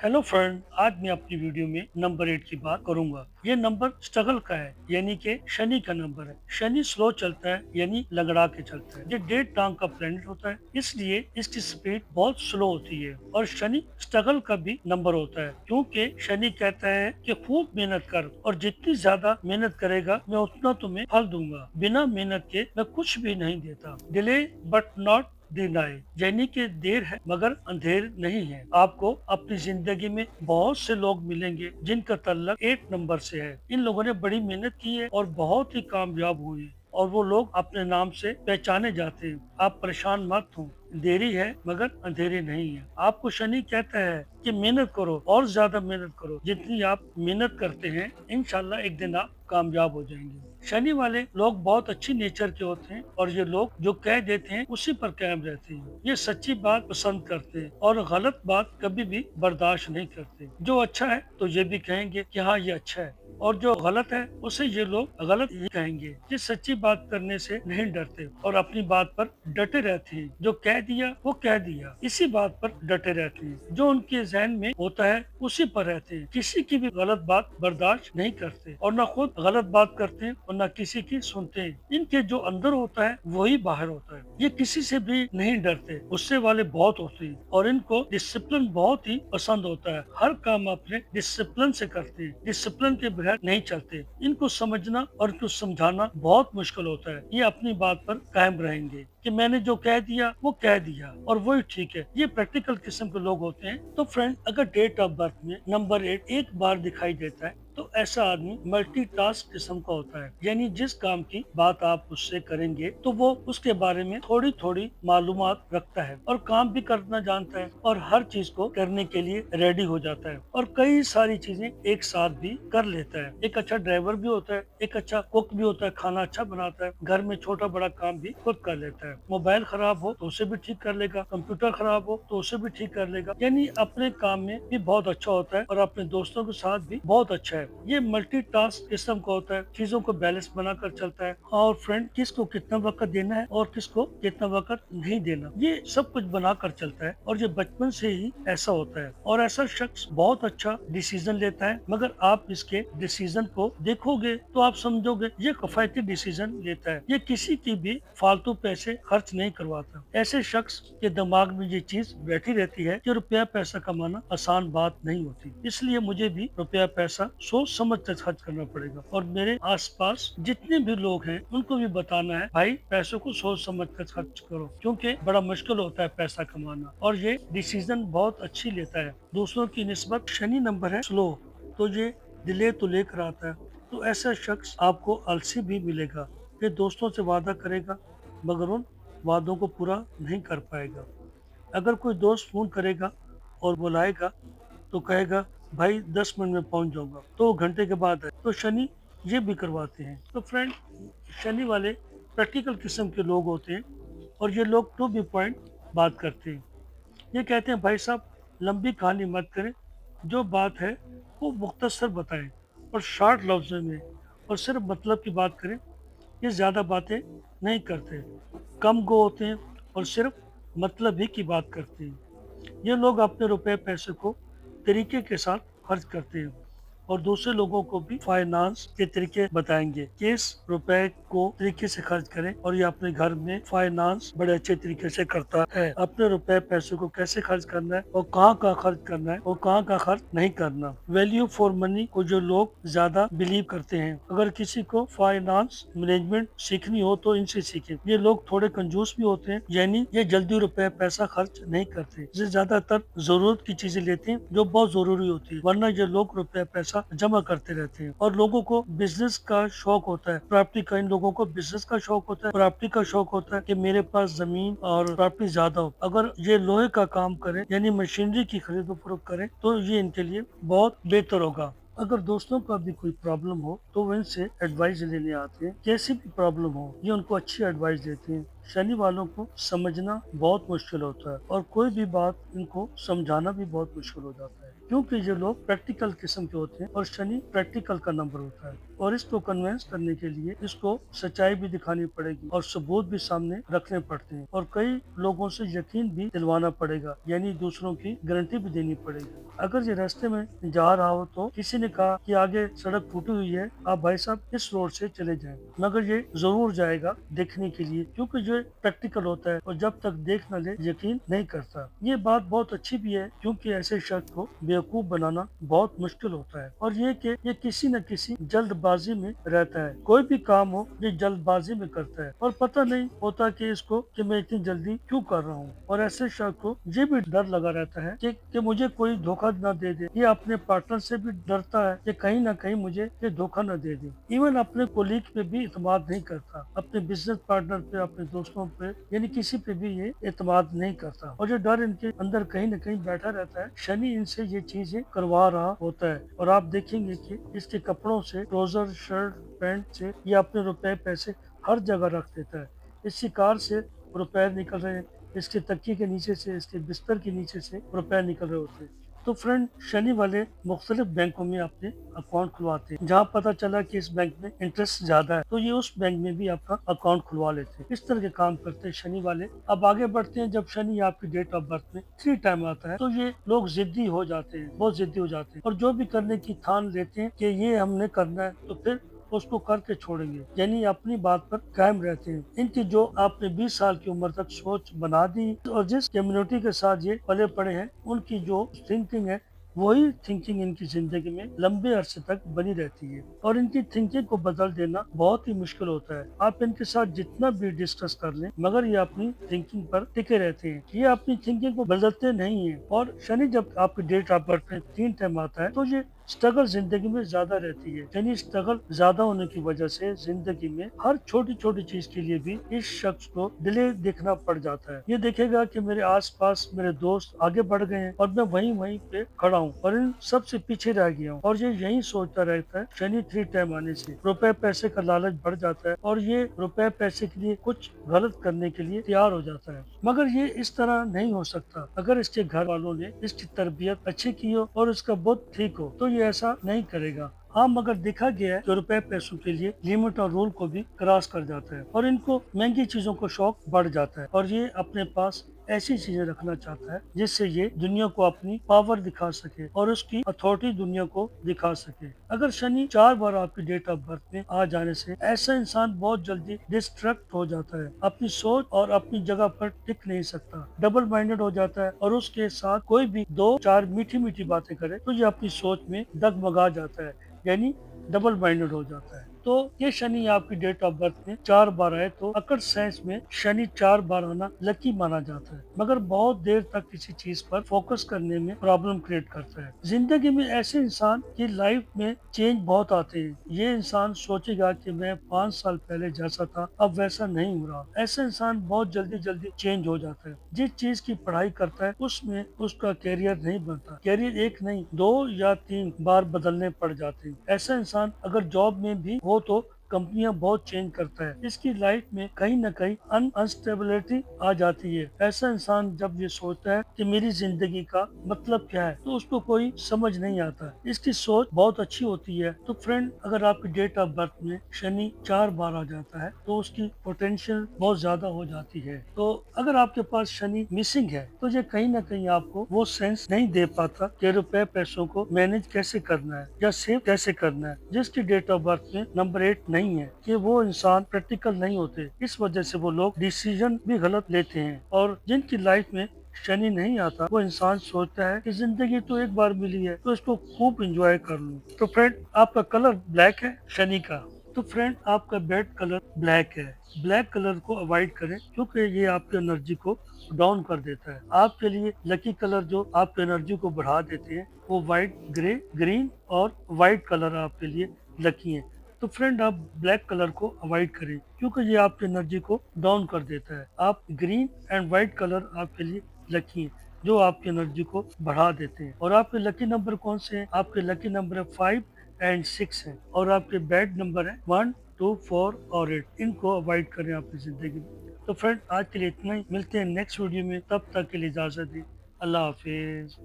Hello friend, आज मैं अपनी वीडियो में नंबर 8 की बात करूंगा। ये नंबर स्ट्रगल का है, यानी कि शनि का नंबर है। शनि स्लो चलता है, यानी लगड़ा के चलता है। ये 1.5 का प्लेनेट होता है, इसलिए इसकी स्पीड बहुत स्लो होती है। और शनि स्ट्रगल का भी नंबर होता है, क्योंकि शनि कहता है कि खूब मेहनत कर और जितनी ज्यादा मेहनत करेगा मैं उतना तुम्हें फल दूंगा। बिना मेहनत के मैं कुछ भी नहीं देता। डिले बट नॉट डिनाई, यानी कि देर है मगर अंधेर नहीं है। आपको अपनी जिंदगी में बहुत से लोग मिलेंगे जिनका तल्लक 8 नंबर से है। इन लोगों ने बड़ी मेहनत की है और बहुत ही कामयाब हुए हैं, और वो लोग अपने नाम से पहचाने जाते हैं। आप परेशान मत हो, देरी है मगर अंधेरी नहीं है। आपको शनि कहता है कि मेहनत करो और ज्यादा मेहनत करो। जितनी आप मेहनत करते हैं, इंशाल्लाह एक दिन आप कामयाब हो जाएंगे। शनि वाले लोग बहुत अच्छी नेचर के होते हैं, और ये लोग जो कह देते हैं उसी पर कायम रहते हैं। ये सच्ची बात पसंद करते हैं और गलत बात कभी भी बर्दाश्त नहीं करते। जो अच्छा है तो ये भी कहेंगे कि हाँ ये अच्छा है, और जो गलत है उसे ये लोग गलत ही कहेंगे। ये सच्ची बात करने से नहीं डरते और अपनी बात पर डटे रहते हैं। जो कह दिया वो कह दिया, इसी बात पर डटे रहते हैं। जो उनके जहन में होता है उसी पर रहते हैं। किसी की भी गलत बात बर्दाश्त नहीं करते और न खुद गलत बात करते हैं और न किसी की सुनते हैं। इनके जो अंदर होता है वही बाहर होता है। ये किसी से भी नहीं डरते, गुस्से वाले बहुत होते हैं और इनको डिसिप्लिन बहुत ही पसंद होता है। हर काम अपने डिसिप्लिन से करते हैं, डिसिप्लिन के बगैर नहीं चलते। इनको समझना और इनको समझाना बहुत मुश्किल होता है। ये अपनी बात पर कायम रहेंगे कि मैंने जो कह दिया वो कह दिया और वही ठीक है। ये प्रैक्टिकल किस्म के लोग होते हैं। तो फ्रेंड, अगर डेट ऑफ बर्थ में नंबर 8 एक बार दिखाई देता है तो ऐसा आदमी मल्टीटास्क किस्म का होता है, यानी जिस काम की बात आप उससे करेंगे तो वो उसके बारे में थोड़ी थोड़ी मालूमात रखता है और काम भी करना जानता है और हर चीज को करने के लिए रेडी हो जाता है और कई सारी चीजें एक साथ भी कर लेता है। एक अच्छा ड्राइवर भी होता है, एक अच्छा कुक भी होता है, खाना अच्छा बनाता है, घर में छोटा बड़ा काम भी खुद कर लेता है। मोबाइल खराब हो तो उसे भी ठीक कर लेगा, कंप्यूटर खराब हो तो उसे भी ठीक कर लेगा, यानी अपने काम में भी बहुत अच्छा होता है और अपने दोस्तों के साथ भी बहुत अच्छा है। ये मल्टीटास्क किस्म का होता है, चीजों को बैलेंस बनाकर चलता है। और फ्रेंड, किसको कितना वक्त देना है और किसको कितना वक्त नहीं देना, ये सब कुछ बनाकर चलता है और ये बचपन से ही ऐसा होता है। और ऐसा शख्स बहुत अच्छा डिसीजन लेता है, मगर आप इसके डिसीजन को देखोगे तो आप समझोगे ये किफायती डिसीजन लेता है। ये किसी की भी फालतू पैसे खर्च नहीं करवाता। ऐसे शख्स के दिमाग में ये चीज बैठी रहती है कि रुपया पैसा कमाना आसान बात नहीं होती, इसलिए मुझे भी रुपया पैसा सोच समझ कर खर्च करना पड़ेगा। और मेरे आसपास जितने भी लोग हैं उनको भी बताना है, भाई पैसों को सोच समझ कर खर्च करो, क्योंकि बड़ा मुश्किल होता है पैसा कमाना। और ये डिसीजन बहुत अच्छी लेता है दूसरों की निस्बत। शनि नंबर है स्लो, तो ये डिले तो लेकर आता है। तो ऐसा शख्स आपको आलसी भी मिलेगा। ये दोस्तों से वादा करेगा मगर उन वादों को पूरा नहीं कर पाएगा। अगर कोई दोस्त फोन करेगा और बुलाएगा तो कहेगा भाई 10 मिनट में पहुंच जाऊंगा, तो घंटे के बाद है। तो शनि ये भी करवाते हैं। तो फ्रेंड, शनि वाले प्रैक्टिकल किस्म के लोग होते हैं और ये लोग टू बी पॉइंट बात करते हैं। ये कहते हैं भाई साहब, लंबी कहानी मत करें, जो बात है वो मुख्तसर बताएं और शार्ट लफ्ज़ों में, और सिर्फ मतलब की बात करें। ये ज़्यादा बातें नहीं करते, कम गो होते हैं और सिर्फ मतलब ही की बात करते हैं। ये लोग अपने रुपए पैसे को तरीके के साथ खर्च करते हैं और दूसरे लोगों को भी फाइनेंस के तरीके बताएंगे कि इस रुपए को तरीके से खर्च करें। और ये अपने घर में फाइनेंस बड़े अच्छे तरीके से करता है, अपने रुपए पैसे को कैसे खर्च करना है और कहाँ खर्च करना है और कहाँ खर्च नहीं करना। वैल्यू फॉर मनी को जो लोग ज्यादा बिलीव करते हैं, अगर किसी को फाइनेंस मैनेजमेंट सीखनी हो तो इनसे सीखें। ये लोग थोड़े कंजूस भी होते हैं, यानी ये जल्दी रुपए पैसा खर्च नहीं करते। ये ज्यादातर जरूरत की चीजें लेते हैं जो बहुत जरूरी होती है, वरना ये लोग रुपया पैसा जमा करते रहते हैं। और लोगों को बिजनेस का शौक होता है, प्रॉपर्टी का। इन लोगों को बिजनेस का शौक होता है, प्रॉपर्टी का शौक होता है कि मेरे पास जमीन और प्रॉपर्टी ज्यादा हो। अगर ये लोहे का काम करें, यानी मशीनरी की खरीदो फरोख्त करें, तो ये इनके लिए बहुत बेहतर होगा। अगर दोस्तों का भी कोई प्रॉब्लम हो तो वो इनसे एडवाइस लेने आते हैं। कैसी भी प्रॉब्लम हो ये उनको अच्छी एडवाइस देते हैं। शनि वालों को समझना बहुत मुश्किल होता है और कोई भी बात इनको समझाना भी बहुत मुश्किल हो जाता है, क्योंकि ये लोग प्रैक्टिकल किस्म के होते हैं और शनि प्रैक्टिकल का नंबर होता है। और इसको कन्विंस करने के लिए इसको सच्चाई भी दिखानी पड़ेगी और सबूत भी सामने रखने पड़ते हैं और कई लोगों से यकीन भी दिलवाना पड़ेगा, यानी दूसरों की गारंटी भी देनी पड़ेगी। अगर ये रास्ते में जा रहा हो तो किसी ने कहा कि आगे सड़क टूटी हुई है, आप भाई साहब इस रोड से चले जाएं, मगर ये जरूर जाएगा देखने के लिए, क्योंकि जो प्रैक्टिकल होता है और जब तक देख न ले यकीन नहीं करता। ये बात बहुत अच्छी भी है, क्योंकि ऐसे शख्स को बेवकूफ बनाना बहुत मुश्किल होता है और ये कि ये किसी न किसी जल्दबाजी में रहता है। कोई भी काम हो ये जल्दबाजी में करता है और पता नहीं होता कि इसको कि मैं इतनी जल्दी क्यों कर रहा हूँ। और ऐसे शख्स को ये भी डर लगा रहता है कि मुझे कोई धोखा न दे दे। ये अपने पार्टनर से भी डरता है कि कहीं ना कहीं मुझे ये धोखा न दे दे। इवन अपने कोलीग पे भी इतमाद नहीं करता, अपने बिजनेस पार्टनर पे, अपने दोस्तों पे, यानी किसी पे भी ये इतमाद नहीं करता और ये डर इनके अंदर कहीं न कहीं बैठा रहता है। शनि इनसे ये चीजें करवा रहा होता है और आप देखेंगे कि इसके कपड़ों से, ट्राउजर, शर्ट, पैंट से ये अपने रुपए पैसे हर जगह रख देता है। इसकी कार से रुपए निकल रहे हैं, इसके तकिए के नीचे से, इसके बिस्तर के नीचे से रुपए निकल रहे होते हैं। तो फ्रेंड, शनि वाले मुख्तलिफ बैंकों में अपने अकाउंट खुलवाते हैं। जहाँ पता चला कि इस बैंक में इंटरेस्ट ज्यादा है तो ये उस बैंक में भी अपना अकाउंट खुलवा लेते हैं। इस तरह के काम करते हैं शनि वाले। अब आगे बढ़ते हैं। जब शनि आपकी डेट ऑफ बर्थ में 3 टाइम आता है तो ये लोग जिद्दी हो जाते हैं, बहुत जिद्दी हो जाते हैं और जो भी करने की ठान लेते हैं कि ये हमने करना है तो फिर उसको करके छोड़ेंगे, यानी अपनी बात पर कायम रहते हैं। इनकी जो आपने 20 साल की उम्र तक सोच बना दी और जिस कम्युनिटी के साथ ये पले पड़े हैं उनकी जो थिंकिंग है वही थिंकिंग इनकी जिंदगी में लंबे अरसे तक बनी रहती है और इनकी थिंकिंग को बदल देना बहुत ही मुश्किल होता है। आप इनके साथ जितना भी डिस्कस कर लें मगर ये अपनी थिंकिंग पर टिके रहते हैं, ये अपनी थिंकिंग को बदलते नहीं है। और शनि जब आपकी डेट ऑफ बर्थ में 3 टाइम आता है तो ये स्ट्रगल जिंदगी में ज्यादा रहती है, यानी स्ट्रगल ज्यादा होने की वजह से जिंदगी में हर छोटी छोटी चीज के लिए भी इस शख्स को डिले देखना पड़ जाता है। ये देखेगा कि मेरे आसपास मेरे दोस्त आगे बढ़ गए हैं और मैं वहीं वहीं पे खड़ा हूँ और इन सबसे पीछे रह गया हूँ और ये यही सोचता रहता है। शनि 3 टाइम आने से रुपए पैसे का लालच बढ़ जाता है और ये रुपए पैसे के लिए कुछ गलत करने के लिए तैयार हो जाता है। मगर ये इस तरह नहीं हो सकता। अगर इसके घर वालों ने इसकी तरबियत अच्छी की हो और इसका बुद्ध ठीक हो तो ये ऐसा नहीं करेगा। हाँ, मगर देखा गया है कि रुपए पैसों के लिए लिमिट और रूल को भी क्रॉस कर जाता है और इनको महंगी चीजों को शौक बढ़ जाता है और ये अपने पास ऐसी चीजें रखना चाहता है जिससे ये दुनिया को अपनी पावर दिखा सके और उसकी अथॉरिटी दुनिया को दिखा सके। अगर शनि 4 बार आपकी डेट ऑफ बर्थ में आ जाने से ऐसा इंसान बहुत जल्दी डिस्ट्रैक्ट हो जाता है, अपनी सोच और अपनी जगह पर टिक नहीं सकता, डबल माइंडेड हो जाता है और उसके साथ कोई भी 2-4 मीठी मीठी बातें करे तो ये अपनी सोच में डगमगा जाता है, यानी डबल माइंडेड हो जाता है। तो ये शनि आपकी डेट ऑफ बर्थ में 4 बार आए तो अकड़ साइंस में शनि 4 बार आना लकी माना जाता है, मगर बहुत देर तक किसी चीज पर फोकस करने में प्रॉब्लम क्रिएट करता है। जिंदगी में ऐसे इंसान की लाइफ में चेंज बहुत आते हैं। ये इंसान सोचेगा कि मैं 5 साल पहले जैसा था अब वैसा नहीं हो रहा। ऐसा इंसान बहुत जल्दी जल्दी चेंज हो जाता है। जिस चीज की पढ़ाई करता है उसमें उसका कैरियर नहीं बनता, कैरियर एक नहीं 2 या 3 बार बदलने पड़ जाते हैं। ऐसा इंसान अगर जॉब में भी हो तो कंपनियां बहुत चेंज करता है। इसकी लाइफ में कहीं न कहीं अनस्टेबिलिटी आ जाती है। ऐसा इंसान जब ये सोचता है कि मेरी जिंदगी का मतलब क्या है तो उसको कोई समझ नहीं आता। इसकी सोच बहुत अच्छी होती है। तो फ्रेंड, अगर आपकी डेट ऑफ बर्थ में शनि 4 बार आ जाता है तो उसकी पोटेंशियल बहुत ज्यादा हो जाती है। तो अगर आपके पास शनि मिसिंग है तो ये कहीं न कहीं आपको वो सेंस नहीं दे पाता कि रुपए पैसों को मैनेज कैसे करना है या सेव कैसे करना है। जिसकी डेट ऑफ बर्थ में नंबर 8 नहीं है कि वो इंसान प्रैक्टिकल नहीं होते, इस वजह से वो लोग डिसीजन भी गलत लेते हैं। और जिनकी लाइफ में शनि नहीं आता वो इंसान सोचता है कि जिंदगी तो एक बार मिली है तो इसको खूब एंजॉय कर लूं। तो फ्रेंड, आपका कलर ब्लैक है शनि का, तो फ्रेंड आपका बेड कलर ब्लैक है। ब्लैक कलर को अवॉइड करें क्योंकि ये आपकी एनर्जी को डाउन कर देता है। आपके लिए लकी कलर जो आपकी एनर्जी को बढ़ा देते हैं वो व्हाइट, ग्रे, ग्रीन और व्हाइट कलर आपके लिए लकी हैं। तो फ्रेंड, आप ब्लैक कलर को अवॉइड करें क्योंकि ये आपकी एनर्जी को डाउन कर देता है। आप ग्रीन एंड व्हाइट कलर आपके लिए लकी हैं जो आपकी एनर्जी को बढ़ा देते हैं। और आपके लकी नंबर कौन से हैं? आपके लकी नंबर है 5 एंड 6 है और आपके बैड नंबर है 1, 2, 4 और 8। इनको अवॉइड करें अपनी जिंदगी में। तो फ्रेंड आज के लिए इतना ही, मिलते हैं नेक्स्ट वीडियो में, तब तक के लिए इजाजत दी। अल्लाह हाफिज।